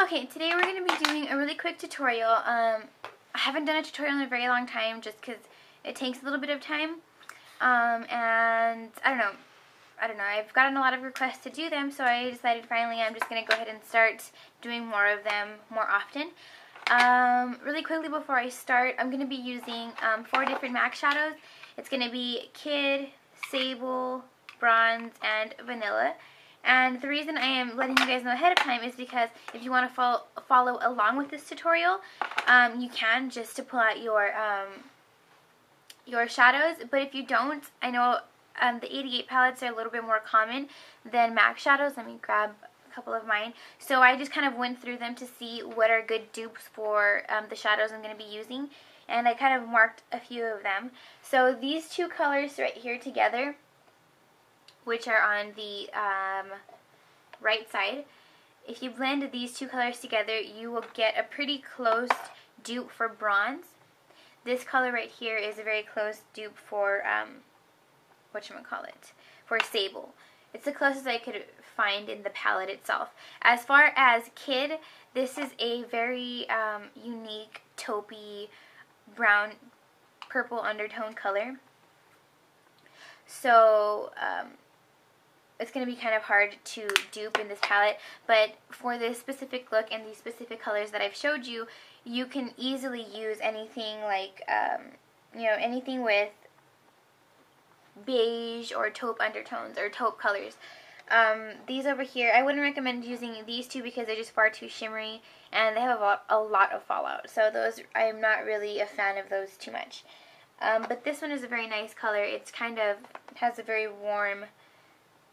Okay, today we're going to be doing a really quick tutorial. I haven't done a tutorial in a very long time just because it takes a little bit of time. And I don't know, I've gotten a lot of requests to do them, so I decided finally I'm just going to go ahead and start doing more of them more often. Really quickly before I start, I'm going to be using 4 different MAC shadows. It's going to be Kid, Sable, Bronze, and Vanilla. And the reason I am letting you guys know ahead of time is because if you want to follow along with this tutorial, you can just to pull out your shadows. But if you don't, I know the 88 palettes are a little bit more common than MAC shadows. Let me grab a couple of mine. So I just kind of went through them to see what are good dupes for the shadows I'm going to be using. And I kind of marked a few of them. So these 2 colors right here together, which are on the right side, if you blend these 2 colors together, you will get a pretty close dupe for Bronze. This color right here is a very close dupe for, for Sable. It's the closest I could find in the palette itself. As far as Kid, this is a very unique taupey brown purple undertone color. So it's going to be kind of hard to dupe in this palette, but for this specific look and these specific colors that I've showed you, you can easily use anything like, anything with beige or taupe undertones or taupe colors. These over here, I wouldn't recommend using these 2 because they're just far too shimmery and they have a lot of fallout. So those, I'm not really a fan of those too much. But this one is a very nice color. It's kind of has a very warm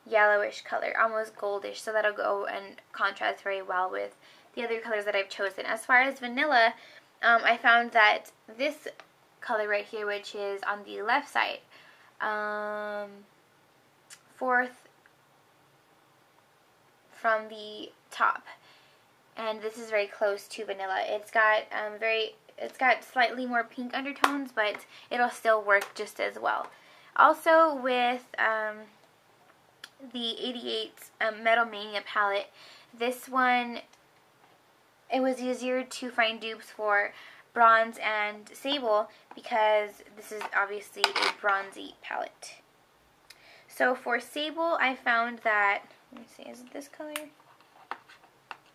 yellowish color, almost goldish, so that'll go and contrast very well with the other colors that I've chosen. As far as Vanilla, I found that this color right here, which is on the left side, 4th from the top, and this is very close to Vanilla. It's got slightly more pink undertones, but it'll still work just as well. Also with the 88 Metal Mania palette, this one, it was easier to find dupes for Bronze and Sable because this is obviously a bronzy palette. So for Sable, I found that, let me see, is it this color?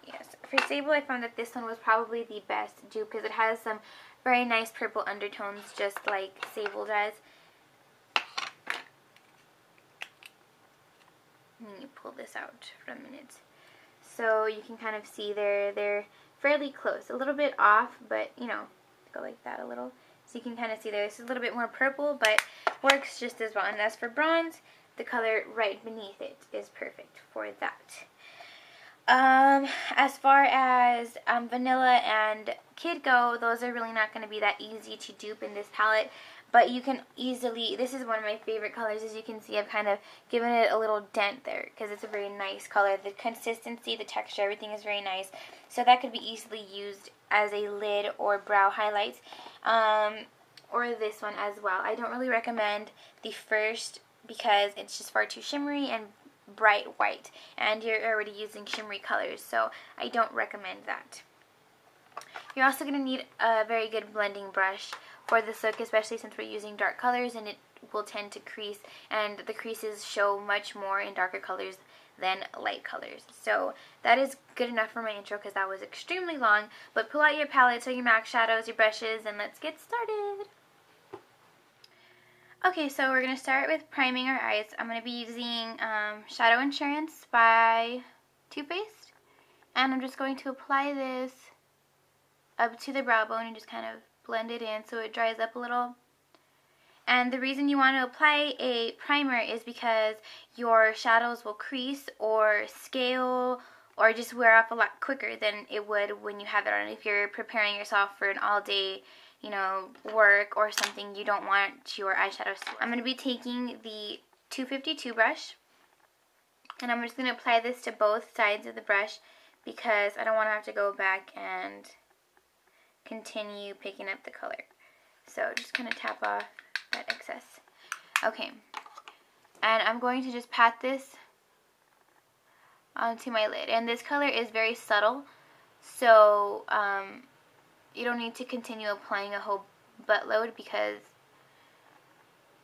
Yes. For Sable, I found that this one was probably the best dupe because it has some very nice purple undertones just like Sable does. Let me pull this out for a minute. So you can kind of see they're fairly close. A little bit off, but, go like that a little. So you can kind of see there. This is a little bit more purple, but works just as well. And as for Bronze, the color right beneath it is perfect for that. As far as Vanilla and Kid go, those are really not going to be that easy to dupe in this palette. But you can easily, this is one of my favorite colors. As you can see, I've kind of given it a little dent there because it's a very nice color. The consistency, the texture, everything is very nice. So that could be easily used as a lid or brow highlight. Or this one as well. I don't really recommend the first because it's just far too shimmery and bright white. And you're already using shimmery colors, so I don't recommend that. You're also going to need a very good blending brush for this look, especially since we're using dark colors and it will tend to crease, and the creases show much more in darker colors than light colors. So that is good enough for my intro because that was extremely long, but pull out your palettes or your MAC shadows, your brushes, and let's get started. Okay, so we're going to start with priming our eyes. I'm going to be using Shadow Insurance by Too Faced, and I'm just going to apply this up to the brow bone and just kind of blend it in so it dries up a little. And the reason you want to apply a primer is because your shadows will crease or scale or just wear off a lot quicker than it would when you have it on. If you're preparing yourself for an all-day, work or something, you don't want your eyeshadows to. I'm going to be taking the 252 brush, and I'm just going to apply this to both sides of the brush because I don't want to have to go back and continue picking up the color. So just kind of tap off that excess. Okay, and I'm going to just pat this onto my lid. And this color is very subtle, So you don't need to continue applying a whole buttload because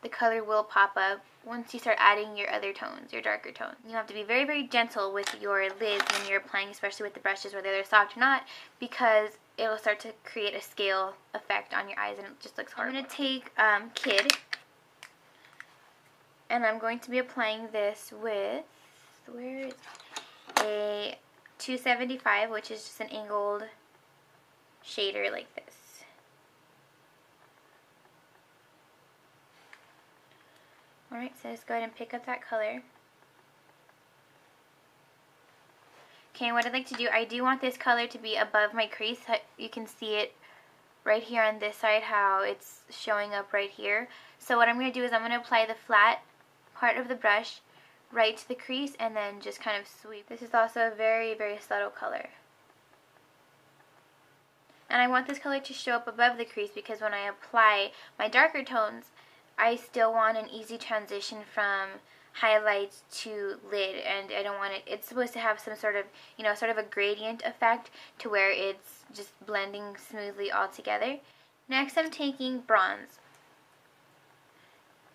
the color will pop up once you start adding your other tones, your darker tones. You have to be very, very gentle with your lids when you're applying, especially with the brushes, whether they're soft or not, because it'll start to create a scale effect on your eyes and it just looks horrible. I'm going to take Kid, and I'm going to be applying this with, where is it? A 275, which is just an angled shader like this. Alright, so just go ahead and pick up that color. Okay, what I'd like to do, I do want this color to be above my crease. You can see it right here on this side, how it's showing up right here. So what I'm going to do is I'm going to apply the flat part of the brush right to the crease and then just kind of sweep. This is also a very, very subtle color. And I want this color to show up above the crease because when I apply my darker tones, I still want an easy transition from highlights to lid, and I don't want it, it's supposed to have some sort of, you know, sort of a gradient effect to where it's just blending smoothly all together. Next I'm taking bronze.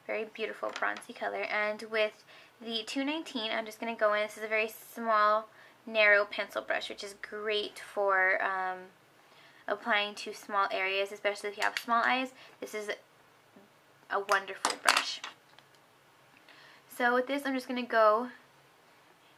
Very beautiful bronzy color, and with the 219 I'm just going to go in. This is a very small, narrow pencil brush, which is great for applying to small areas, especially if you have small eyes. This is a wonderful brush. So with this I'm just going to go,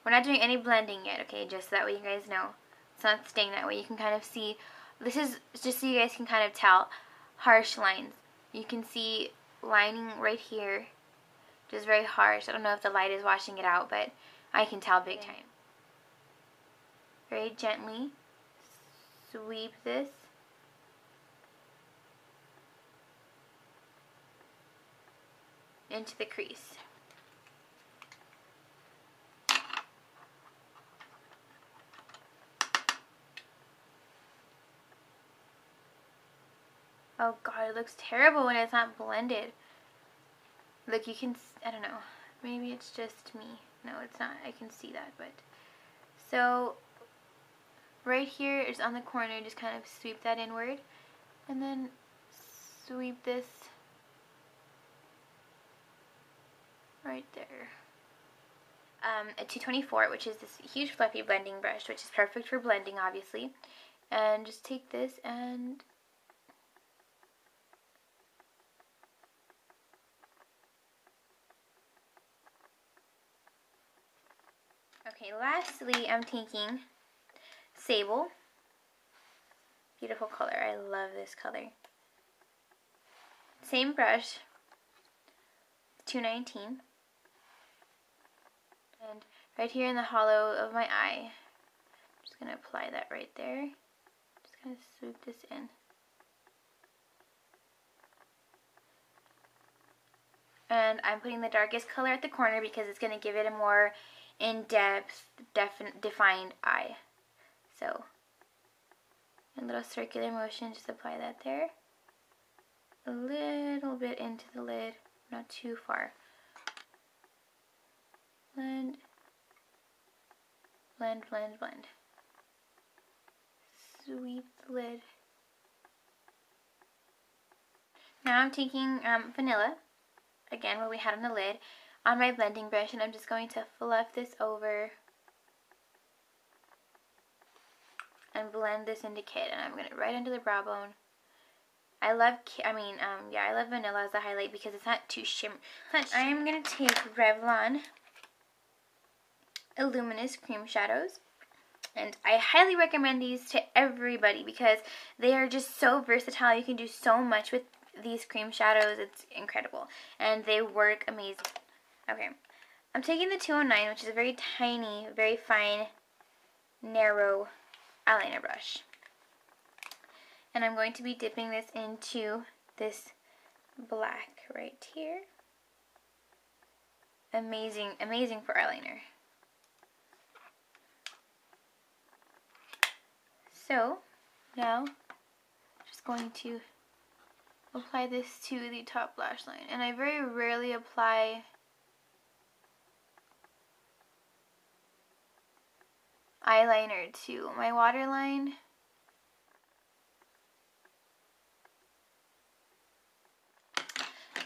we're not doing any blending yet, okay, just so that way you guys know. It's not staying that way. You can kind of see, this is just so you guys can kind of tell, harsh lines. You can see lining right here, just very harsh. I don't know if the light is washing it out, but I can tell big time. Very gently sweep this. Into the crease. Oh god, it looks terrible when it's not blended. Look, you can, I don't know, maybe it's just me. No, it's not, I can see that, but. So, right here is on the corner, just kind of sweep that inward, and then sweep this right there. A 224, which is this huge fluffy blending brush, which is perfect for blending, obviously. And just take this and okay, lastly, I'm taking Sable. Beautiful color. I love this color. Same brush, 219. And right here in the hollow of my eye, I'm just going to apply that right there. Just kind of swoop this in. And I'm putting the darkest color at the corner because it's going to give it a more in-depth, defined eye. So, a little circular motion, just apply that there. A little bit into the lid, not too far. Blend, blend, blend, blend. Sweep the lid. Now I'm taking vanilla, again what we had on the lid, on my blending brush, and I'm just going to fluff this over and blend this into Kid, and I'm going to right under the brow bone. I love vanilla as a highlight because it's not too shimmery. I am going to take Revlon Illuminous Cream Shadows, and I highly recommend these to everybody because they are just so versatile. You can do so much with these cream shadows. It's incredible, and they work amazing. Okay, I'm taking the 209, which is a very tiny, very fine, narrow eyeliner brush, and I'm going to be dipping this into this black right here. Amazing, amazing for eyeliner. So, now, I'm just going to apply this to the top lash line. And I very rarely apply eyeliner to my waterline.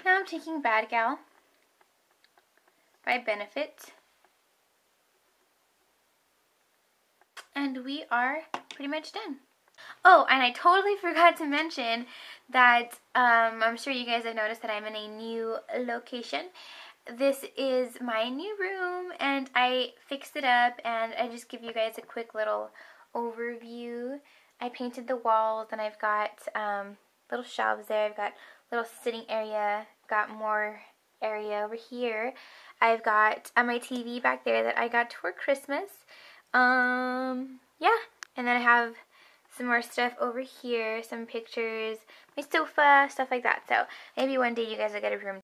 Now I'm taking Bad Gal by Benefit. And we are pretty much done. Oh, and I totally forgot to mention that I'm sure you guys have noticed that I'm in a new location. This is my new room, and I fixed it up, and I just give you guys a quick little overview. I painted the walls, and I've got little shelves there. I've got little sitting area, got more area over here. I've got my TV back there that I got for Christmas. Yeah, and then I have some more stuff over here, some pictures, my sofa, stuff like that. So maybe one day you guys will get a room